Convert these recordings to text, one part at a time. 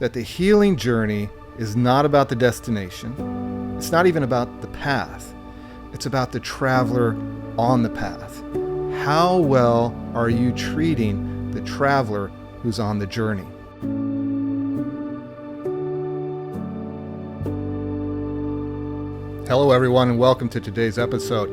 that the healing journey is not about the destination. It's not even about the path. It's about the traveler on the path. How well are you treating the traveler who's on the journey? Hello everyone, and welcome to today's episode.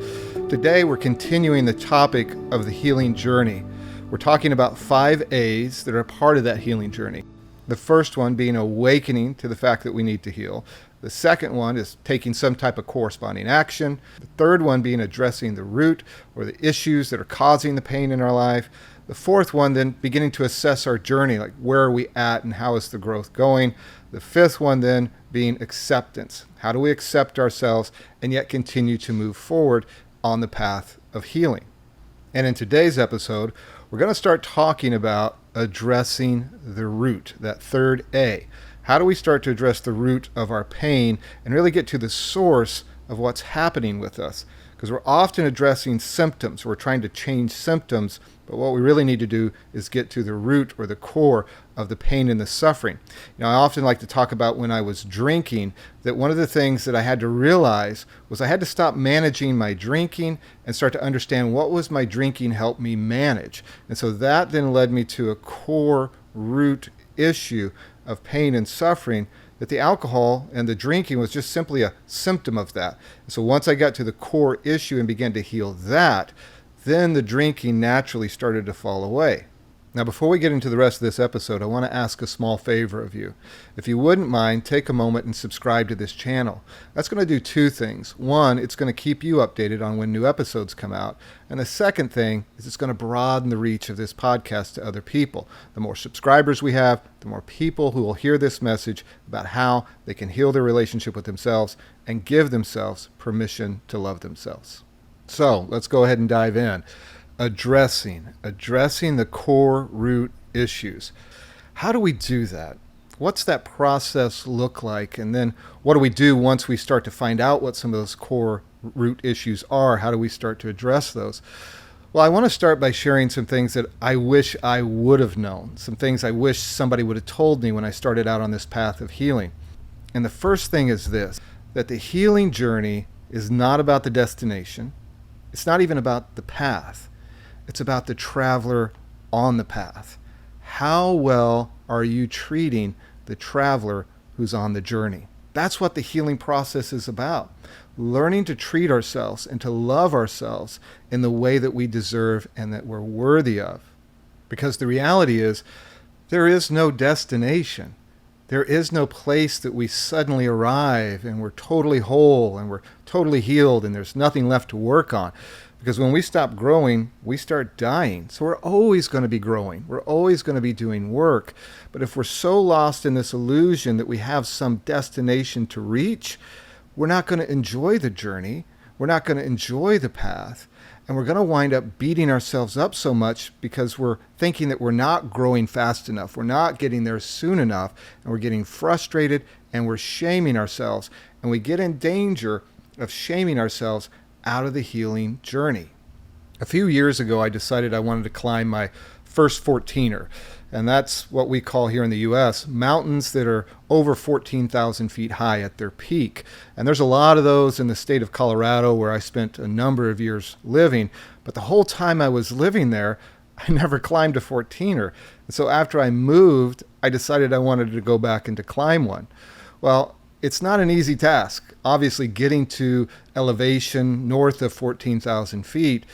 Today we're continuing the topic of the healing journey. We're talking about 5 A's that are part of that healing journey. The first one being awakening to the fact that we need to heal. The second one is taking some type of corresponding action. The third one being addressing the root or the issues that are causing the pain in our life. The fourth one then beginning to assess our journey, like where are we at and how is the growth going. The fifth one then being acceptance. How do we accept ourselves and yet continue to move forward on the path of healing? And in today's episode, we're going to start talking about addressing the root, that third A. How do we start to address the root of our pain and really get to the source of what's happening with us? Because we're often addressing symptoms. We're trying to change symptoms, but what we really need to do is get to the root or the core of the pain and the suffering. I often like to talk about when I was drinking, that one of the things that I had to realize was I had to stop managing my drinking and start to understand what was my drinking help me manage. And so that then led me to a core root issue of pain and suffering, that the alcohol and the drinking was just simply a symptom of that. And so once I got to the core issue and began to heal that, then the drinking naturally started to fall away. Now, before we get into the rest of this episode, I want to ask a small favor of you. If you wouldn't mind, take a moment and subscribe to this channel. That's going to do 2 things. One, it's going to keep you updated on when new episodes come out. And the second thing is it's going to broaden the reach of this podcast to other people. The more subscribers we have, the more people who will hear this message about how they can heal their relationship with themselves and give themselves permission to love themselves. So let's go ahead and dive in. Addressing the core root issues. How do we do that? What's that process look like? And then what do we do once we start to find out what some of those core root issues are? How do we start to address those? Well, I want to start by sharing some things that I wish I would have known, some things I wish somebody would have told me when I started out on this path of healing. And the first thing is this, that the healing journey is not about the destination. It's not even about the path. It's about the traveler on the path. How well are you treating the traveler who's on the journey? That's what the healing process is about. Learning to treat ourselves and to love ourselves in the way that we deserve and that we're worthy of. Because the reality is, there is no destination. There is no place that we suddenly arrive and we're totally whole and we're totally healed and there's nothing left to work on. Because when we stop growing, we start dying. So we're always going to be growing. We're always going to be doing work. But if we're so lost in this illusion that we have some destination to reach, we're not going to enjoy the journey. We're not going to enjoy the path. And we're going to wind up beating ourselves up so much because we're thinking that we're not growing fast enough. We're not getting there soon enough. And we're getting frustrated and we're shaming ourselves. And we get in danger of shaming ourselves out of the healing journey. A few years ago, I decided I wanted to climb my first 14er. And that's what we call here in the U.S. mountains that are over 14,000 feet high at their peak. And there's a lot of those in the state of Colorado where I spent a number of years living. But the whole time I was living there, I never climbed a 14er. And so after I moved, I decided I wanted to go back and to climb one. Well, it's not an easy task. Obviously, getting to elevation north of 14,000 feet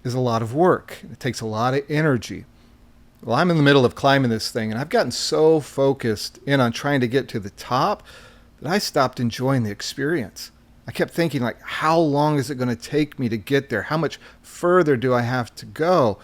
is a lot of work. It takes a lot of energy. Well, I'm in the middle of climbing this thing, and I've gotten so focused in on trying to get to the top that I stopped enjoying the experience. I kept thinking, like, how long is it going to take me to get there? How much further do I have to go?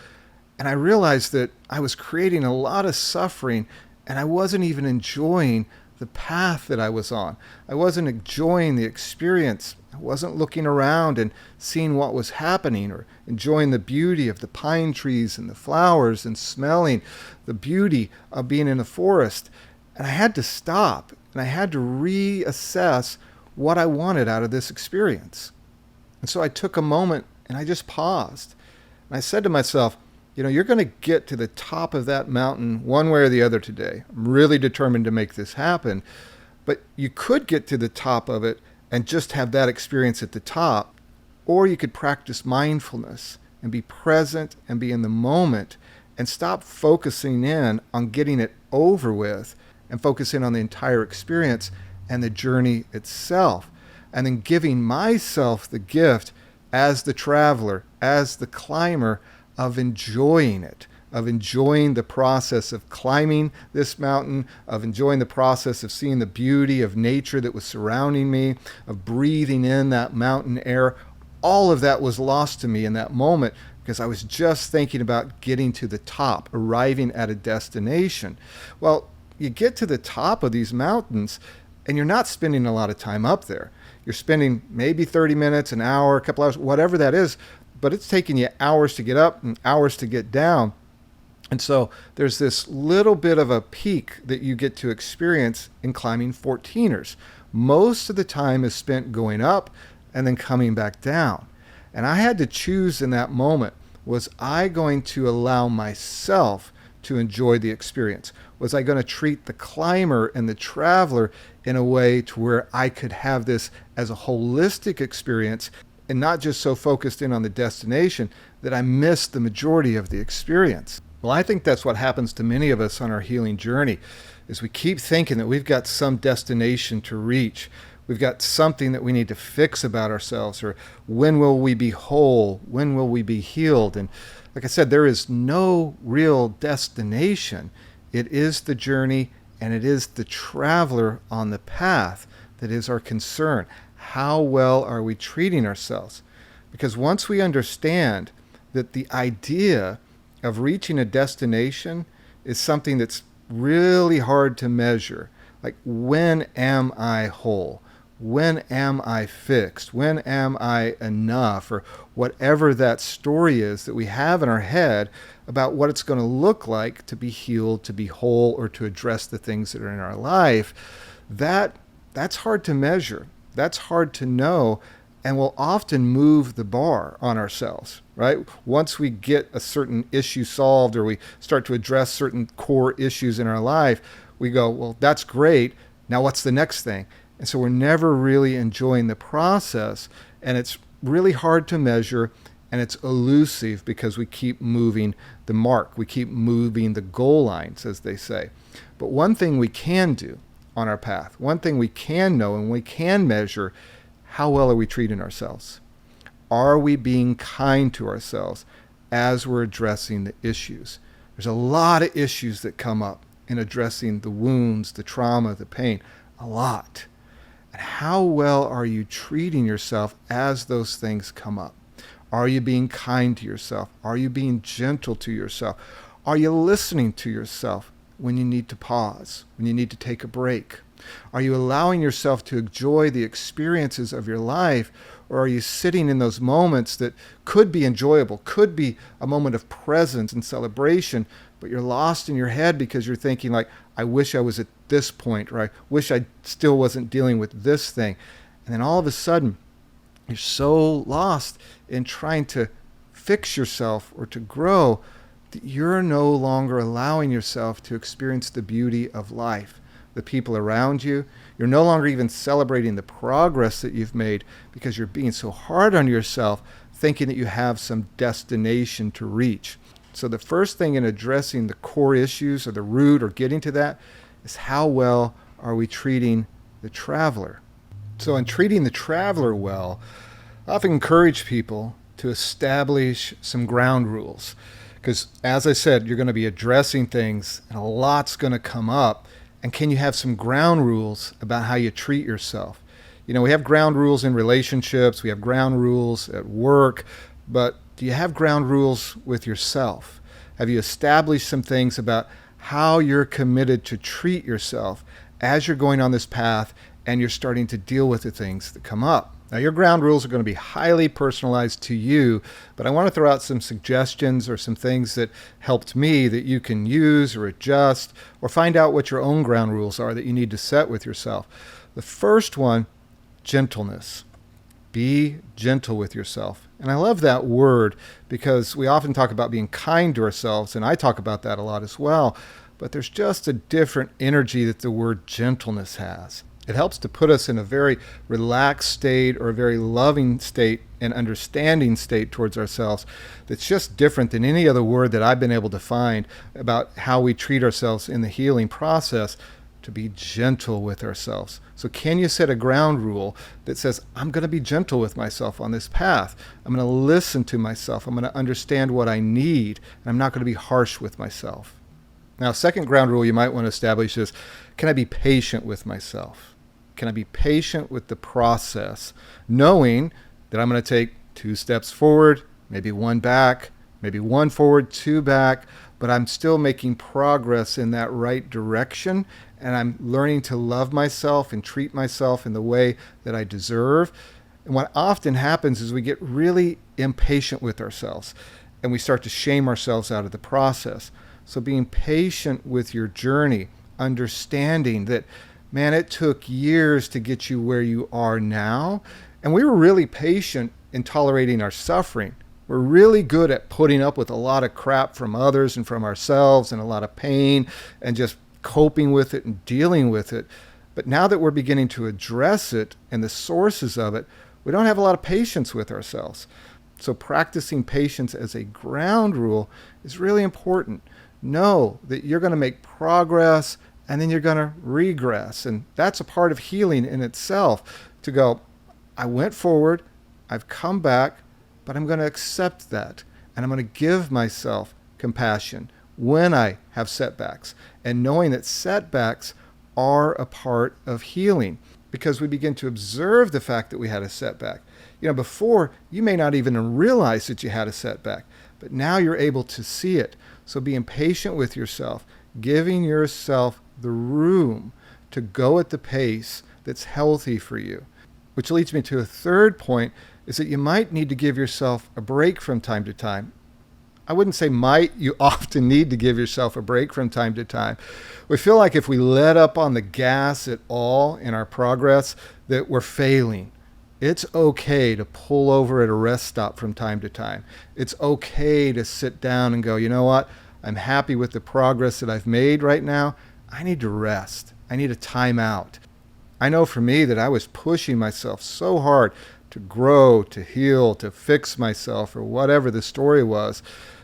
And I realized that I was creating a lot of suffering, and I wasn't even enjoying the path that I was on. I wasn't enjoying the experience. I wasn't looking around and seeing what was happening or enjoying the beauty of the pine trees and the flowers and smelling the beauty of being in the forest. And I had to stop and I had to reassess what I wanted out of this experience. And so I took a moment and I just paused. And I said to myself, You're going to get to the top of that mountain one way or the other today. I'm really determined to make this happen. But you could get to the top of it and just have that experience at the top. Or you could practice mindfulness and be present and be in the moment and stop focusing in on getting it over with and focus in on the entire experience and the journey itself. And then giving myself the gift as the traveler, as the climber, of enjoying it, of enjoying the process of climbing this mountain, of enjoying the process of seeing the beauty of nature that was surrounding me, of breathing in that mountain air. All of that was lost to me in that moment because I was just thinking about getting to the top, arriving at a destination. Well, you get to the top of these mountains and you're not spending a lot of time up there. You're spending maybe 30 minutes, an hour, a couple hours, whatever that is, but it's taking you hours to get up and hours to get down. And so there's this little bit of a peak that you get to experience in climbing 14ers. Most of the time is spent going up and then coming back down. And I had to choose in that moment, was I going to allow myself to enjoy the experience? Was I going to treat the climber and the traveler in a way to where I could have this as a holistic experience and not just so focused in on the destination that I missed the majority of the experience? Well, I think that's what happens to many of us on our healing journey, is we keep thinking that we've got some destination to reach. We've got something that we need to fix about ourselves, or when will we be whole? When will we be healed? And like I said, there is no real destination. It is the journey, and it is the traveler on the path that is our concern. How well are we treating ourselves? Because once we understand that the idea of reaching a destination is something that's really hard to measure, like when am I whole? When am I fixed? When am I enough? Or whatever that story is that we have in our head about what it's going to look like to be healed, to be whole, or to address the things that are in our life, that's hard to measure. That's hard to know, and will often move the bar on ourselves, right? Once we get a certain issue solved, or we start to address certain core issues in our life, we go, well, that's great. Now what's the next thing? And so we're never really enjoying the process, and it's really hard to measure, and it's elusive because we keep moving the mark. We keep moving the goal lines, as they say. But one thing we can do on our path, one thing we can know and we can measure, how well are we treating ourselves? Are we being kind to ourselves as we're addressing the issues? There's a lot of issues that come up in addressing the wounds, the trauma, the pain, a lot. And how well are you treating yourself as those things come up? Are you being kind to yourself? Are you being gentle to yourself? Are you listening to yourself when you need to pause, when you need to take a break? Are you allowing yourself to enjoy the experiences of your life, or are you sitting in those moments that could be enjoyable, could be a moment of presence and celebration, but you're lost in your head because you're thinking like, I wish I was at this point, or I wish I still wasn't dealing with this thing. And then all of a sudden, you're so lost in trying to fix yourself or to grow that you're no longer allowing yourself to experience the beauty of life, the people around you. You're no longer even celebrating the progress that you've made because you're being so hard on yourself, thinking that you have some destination to reach. So the first thing in addressing the core issues or the root or getting to that is how well are we treating the traveler? So in treating the traveler well, I often encourage people to establish some ground rules. Because as I said, you're going to be addressing things and a lot's going to come up. And can you have some ground rules about how you treat yourself? We have ground rules in relationships, we have ground rules at work, but do you have ground rules with yourself? Have you established some things about how you're committed to treat yourself as you're going on this path and you're starting to deal with the things that come up? Now, your ground rules are going to be highly personalized to you, but I want to throw out some suggestions or some things that helped me that you can use or adjust or find out what your own ground rules are that you need to set with yourself. The first one, gentleness. Be gentle with yourself. And I love that word because we often talk about being kind to ourselves, and I talk about that a lot as well. But there's just a different energy that the word gentleness has. It helps to put us in a very relaxed state or a very loving state and understanding state towards ourselves that's just different than any other word that I've been able to find about how we treat ourselves in the healing process, to be gentle with ourselves. So can you set a ground rule that says, I'm going to be gentle with myself on this path. I'm going to listen to myself. I'm going to understand what I need, and I'm not going to be harsh with myself. Now, second ground rule you might want to establish is, can I be patient with myself? Can I be patient with the process, knowing that I'm going to take 2 steps forward, maybe 1 back, maybe 1 forward, 2 back, but I'm still making progress in that right direction, and I'm learning to love myself and treat myself in the way that I deserve. And what often happens is we get really impatient with ourselves, and we start to shame ourselves out of the process. So being patient with your journey, understanding that, man, it took years to get you where you are now, and we were really patient in tolerating our suffering. We're really good at putting up with a lot of crap from others and from ourselves and a lot of pain and just coping with it and dealing with it. But now that we're beginning to address it and the sources of it, we don't have a lot of patience with ourselves. So practicing patience as a ground rule is really important. Know that you're going to make progress and then you're going to regress. And that's a part of healing in itself, to go, I went forward, I've come back, but I'm going to accept that. And I'm going to give myself compassion when I have setbacks, and knowing that setbacks are a part of healing, because we begin to observe the fact that we had a setback. Before, you may not even realize that you had a setback, but now you're able to see it. So being patient with yourself, giving yourself the room to go at the pace that's healthy for you. Which leads me to a third point, is that you might need to give yourself a break from time to time. I wouldn't say might, you often need to give yourself a break from time to time. We feel like if we let up on the gas at all in our progress, that we're failing. It's okay to pull over at a rest stop from time to time. It's okay to sit down and go, you know what? I'm happy with the progress that I've made right now. I need to rest. I need a time out. I know for me that I was pushing myself so hard to grow, to heal, to fix myself, or whatever the story was,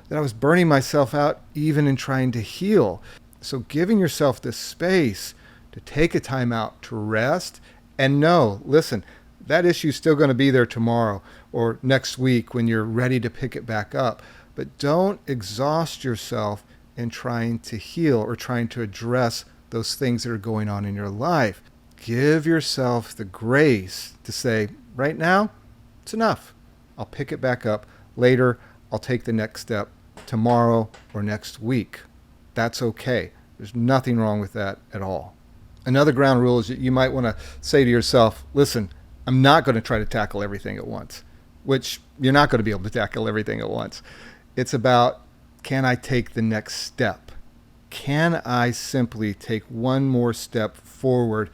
that I was burning myself out even in trying to heal. So giving yourself the space to take a time out, to rest, and know, listen, that issue's still going to be there tomorrow or next week when you're ready to pick it back up. But don't exhaust yourself in trying to heal or trying to address those things that are going on in your life. Give yourself the grace to say, right now, it's enough. I'll pick it back up later. I'll take the next step tomorrow or next week. That's okay. There's nothing wrong with that at all. Another ground rule is that you might want to say to yourself, listen, I'm not going to try to tackle everything at once, which you're not going to be able to tackle everything at once. It's about, can I take the next step? Can I simply take one more step forward?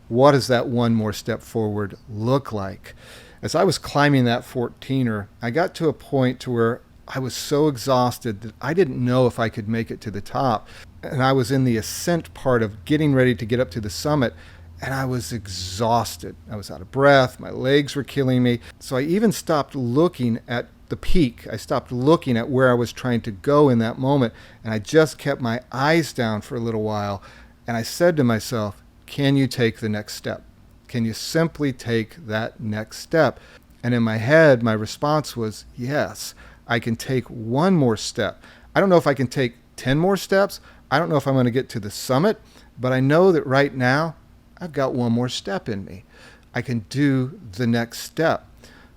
What does that one more step forward look like? As I was climbing that 14er, I got to a point to where I was so exhausted that I didn't know if I could make it to the top. And I was in the ascent part of getting ready to get up to the summit, and I was exhausted. I was out of breath. My legs were killing me. So I even stopped looking at the peak. I stopped looking at where I was trying to go in that moment, and I just kept my eyes down for a little while. And I said to myself, can you take the next step? Can you simply take that next step? And in my head, my response was, yes, I can take one more step. I don't know if I can take 10 more steps. I don't know if I'm going to get to the summit, but I know that right now I've got one more step in me. I can do the next step.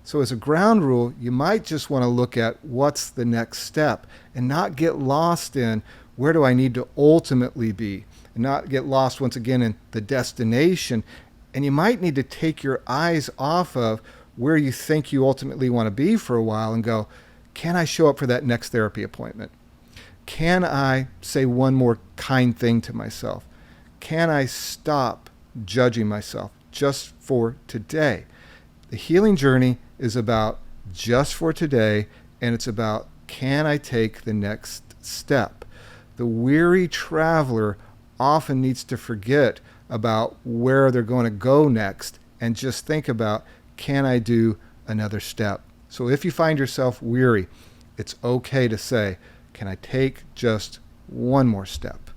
So as a ground rule, you might just want to look at what's the next step and not get lost in where do I need to ultimately be, and not get lost once again in the destination. And you might need to take your eyes off of where you think you ultimately want to be for a while and go, can I show up for that next therapy appointment? Can I say one more kind thing to myself? Can I stop judging myself just for today? The healing journey is about just for today, and it's about, can I take the next step? The weary traveler often needs to forget about where they're going to go next and just think about, can I do another step? So if you find yourself weary, it's okay to say, can I take just one more step?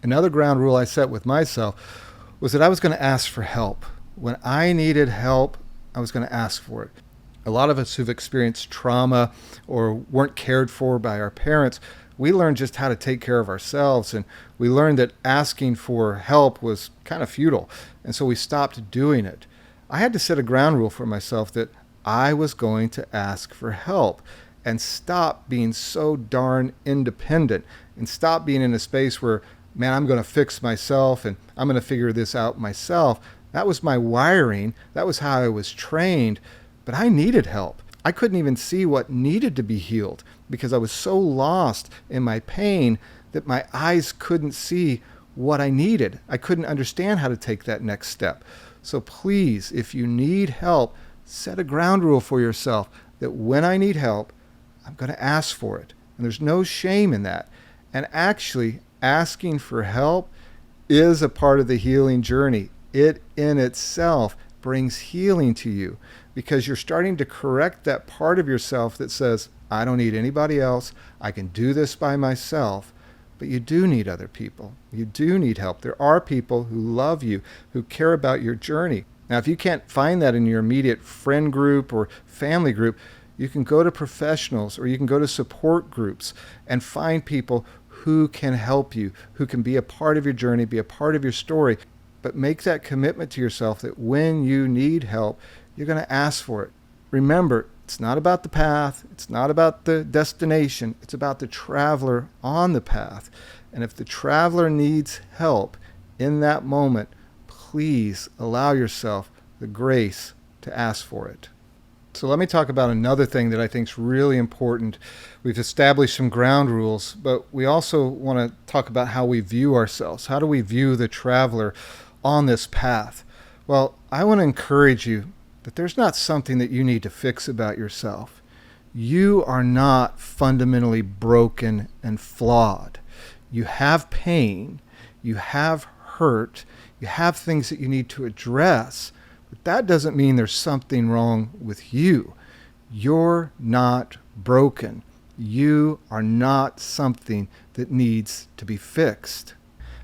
Another ground rule I set with myself was that I was going to ask for help. When I needed help, I was going to ask for it. A lot of us who've experienced trauma or weren't cared for by our parents, we learned just how to take care of ourselves, and we learned that asking for help was kind of futile, and so we stopped doing it. I had to set a ground rule for myself that I was going to ask for help and stop being so darn independent and stop being in a space where, man, I'm going to fix myself and I'm going to figure this out myself. That was my wiring. That was how I was trained, but I needed help. I couldn't even see what needed to be healed because I was so lost in my pain that my eyes couldn't see what I needed. I couldn't understand how to take that next step. So please, if you need help, set a ground rule for yourself that when I need help, I'm going to ask for it. And there's no shame in that. And actually, asking for help is a part of the healing journey. It in itself brings healing to you because you're starting to correct that part of yourself that says, I don't need anybody else. I can do this by myself. But you do need other people. You do need help. There are people who love you, who care about your journey. Now, if you can't find that in your immediate friend group or family group, you can go to professionals or you can go to support groups and find people who can help you, who can be a part of your journey, be a part of your story. But make that commitment to yourself that when you need help, you're going to ask for it. Remember, it's not about the path. It's not about the destination. It's about the traveler on the path. And if the traveler needs help in that moment, please allow yourself the grace to ask for it. So let me talk about another thing that I think is really important. We've established some ground rules, but we also want to talk about how we view ourselves. How do we view the traveler on this path? Well, I want to encourage you that there's not something that you need to fix about yourself. You are not fundamentally broken and flawed. You have pain, you have hurt, you have things that you need to address, but that doesn't mean there's something wrong with you. You're not broken. You are not something that needs to be fixed.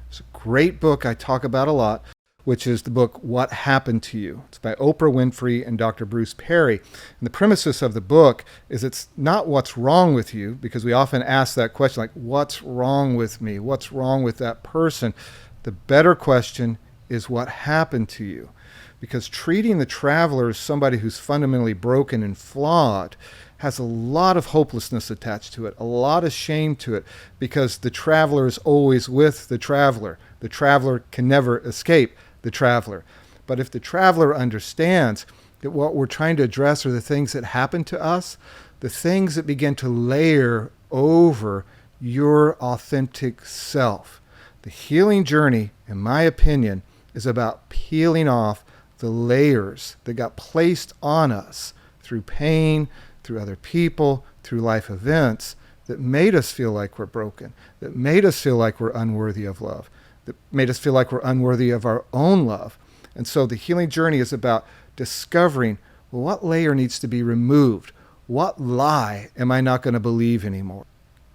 It's a great book I talk about a lot, which is the book, What Happened to You? It's by Oprah Winfrey and Dr. Bruce Perry. And the premises of the book is it's not what's wrong with you, because we often ask that question, like, what's wrong with me? What's wrong with that person? The better question is what happened to you? Because treating the traveler as somebody who's fundamentally broken and flawed has a lot of hopelessness attached to it, a lot of shame to it, because the traveler is always with the traveler. The traveler can never escape the traveler. But if the traveler understands that what we're trying to address are the things that happen to us, the things that begin to layer over your authentic self. The healing journey, in my opinion, is about peeling off the layers that got placed on us through pain, through other people, through life events that made us feel like we're broken, that made us feel like we're unworthy of love, that made us feel like we're unworthy of our own love. And so the healing journey is about discovering, well, what layer needs to be removed? What lie am I not going to believe anymore?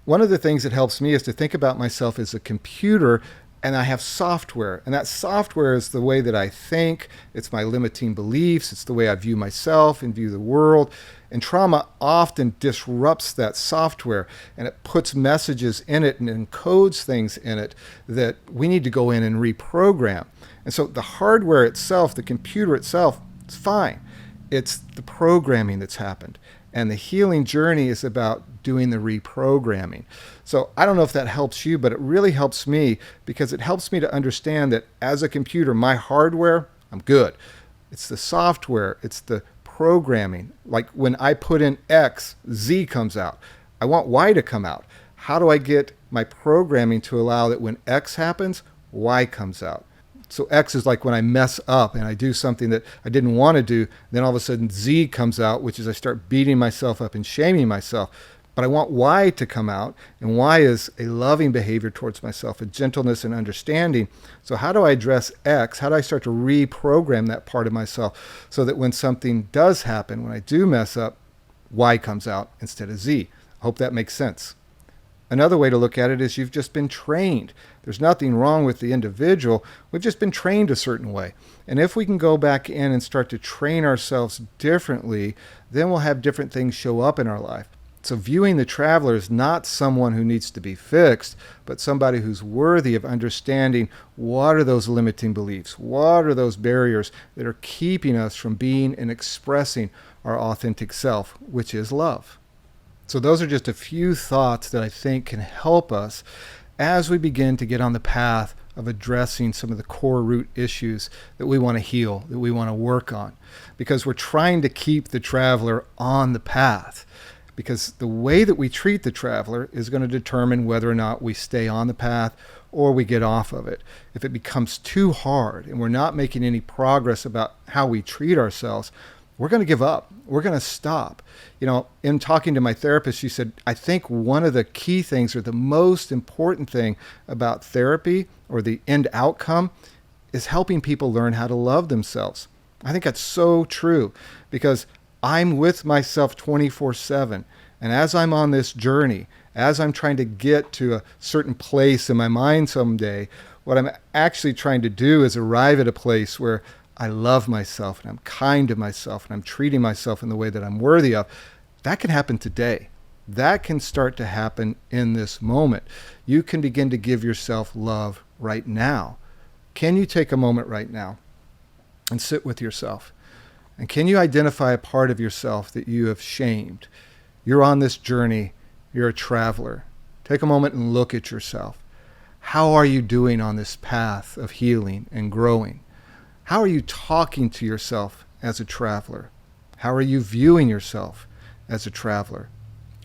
One of the things that helps me is to think about myself as a computer, and I have software. And that software is the way that I think. It's my limiting beliefs. It's the way I view myself and view the world. And trauma often disrupts that software, and it puts messages in it and encodes things in it that we need to go in and reprogram. And so the hardware itself, the computer itself, it's fine. It's the programming that's happened. And the healing journey is about doing the reprogramming. So I don't know if that helps you, but it really helps me, because it helps me to understand that as a computer, my hardware, I'm good. It's the software, it's the programming. Like when I put in X, Z comes out. I want Y to come out. How do I get my programming to allow that when X happens, Y comes out? So X is like when I mess up and I do something that I didn't want to do, then all of a sudden Z comes out, which is I start beating myself up and shaming myself. But I want Y to come out, and Y is a loving behavior towards myself, a gentleness and understanding. So how do I address X? How do I start to reprogram that part of myself so that when something does happen, when I do mess up, Y comes out instead of Z? I hope that makes sense. Another way to look at it is you've just been trained. There's nothing wrong with the individual. We've just been trained a certain way. And if we can go back in and start to train ourselves differently, then we'll have different things show up in our life. So viewing the traveler as not someone who needs to be fixed, but somebody who's worthy of understanding what are those limiting beliefs, what are those barriers that are keeping us from being and expressing our authentic self, which is love. So those are just a few thoughts that I think can help us as we begin to get on the path of addressing some of the core root issues that we want to heal, that we want to work on, because we're trying to keep the traveler on the path. Because the way that we treat the traveler is going to determine whether or not we stay on the path or we get off of it. If it becomes too hard and we're not making any progress about how we treat ourselves, we're going to give up. We're going to stop. In talking to my therapist, she said, I think one of the key things or the most important thing about therapy or the end outcome is helping people learn how to love themselves. I think that's so true because I'm with myself 24/7. And as I'm on this journey, as I'm trying to get to a certain place in my mind someday, what I'm actually trying to do is arrive at a place where I love myself and I'm kind to myself and I'm treating myself in the way that I'm worthy of. That can happen today. That can start to happen in this moment. You can begin to give yourself love right now. Can you take a moment right now and sit with yourself? And can you identify a part of yourself that you have shamed? You're on this journey. You're a traveler. Take a moment and look at yourself. How are you doing on this path of healing and growing? How are you talking to yourself as a traveler? How are you viewing yourself as a traveler?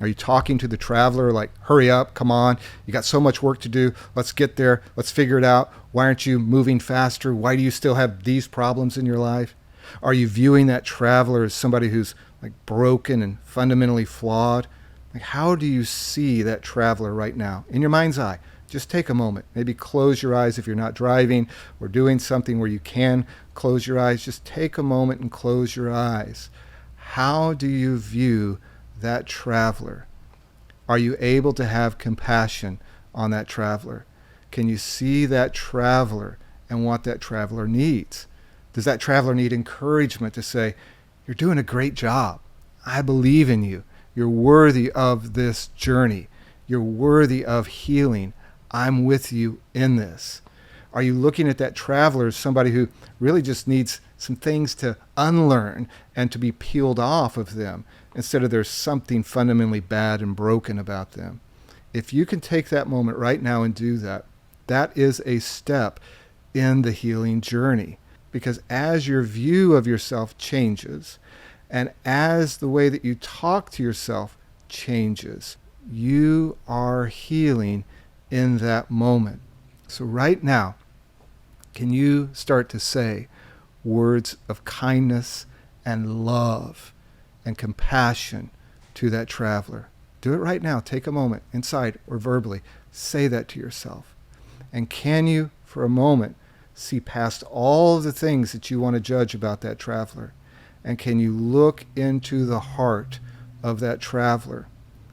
Are you talking to the traveler like, hurry up, come on, you got so much work to do, let's get there, let's figure it out. Why aren't you moving faster? Why do you still have these problems in your life? Are you viewing that traveler as somebody who's like broken and fundamentally flawed? Like, how do you see that traveler right now in your mind's eye? Just take a moment. Maybe close your eyes if you're not driving or doing something where you can close your eyes. Just take a moment and close your eyes. How do you view that traveler? Are you able to have compassion on that traveler? Can you see that traveler and what that traveler needs? Does that traveler need encouragement to say, you're doing a great job. I believe in you. You're worthy of this journey. You're worthy of healing. I'm with you in this. Are you looking at that traveler as somebody who really just needs some things to unlearn and to be peeled off of them instead of there's something fundamentally bad and broken about them? If you can take that moment right now and do that, that is a step in the healing journey. Because as your view of yourself changes, and as the way that you talk to yourself changes, you are healing in that moment. So right now, can you start to say words of kindness and love and compassion to that traveler? Do it right now. Take a moment, inside or verbally. Say that to yourself. And can you, for a moment, see past all the things that you want to judge about that traveler? And can you look into the heart of that traveler?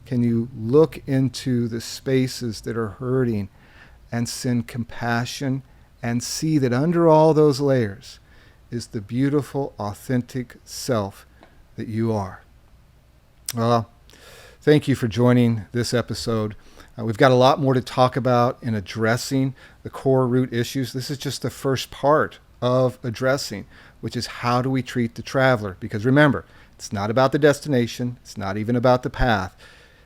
Can you look into the spaces that are hurting and send compassion and see that under all those layers is the beautiful, authentic self that you are? Well, thank you for joining this episode. We've got a lot more to talk about in addressing the core root issues. This is just the first part of addressing, which is how do we treat the traveler? Because remember, it's not about the destination. It's not even about the path.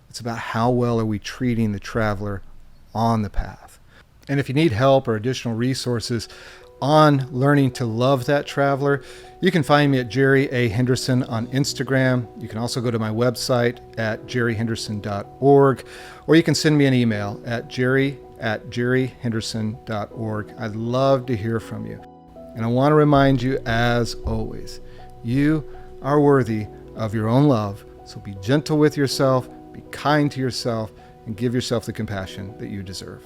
It's about how well are we treating the traveler on the path. And if you need help or additional resources on learning to love that traveler, you can find me at Jerry A. Henderson on Instagram. You can also go to my website at jerryhenderson.org, or you can send me an email at jerry, at jerryhenderson.org. I'd love to hear from you. And I want to remind you, as always, you are worthy of your own love. So be gentle with yourself, be kind to yourself, and give yourself the compassion that you deserve.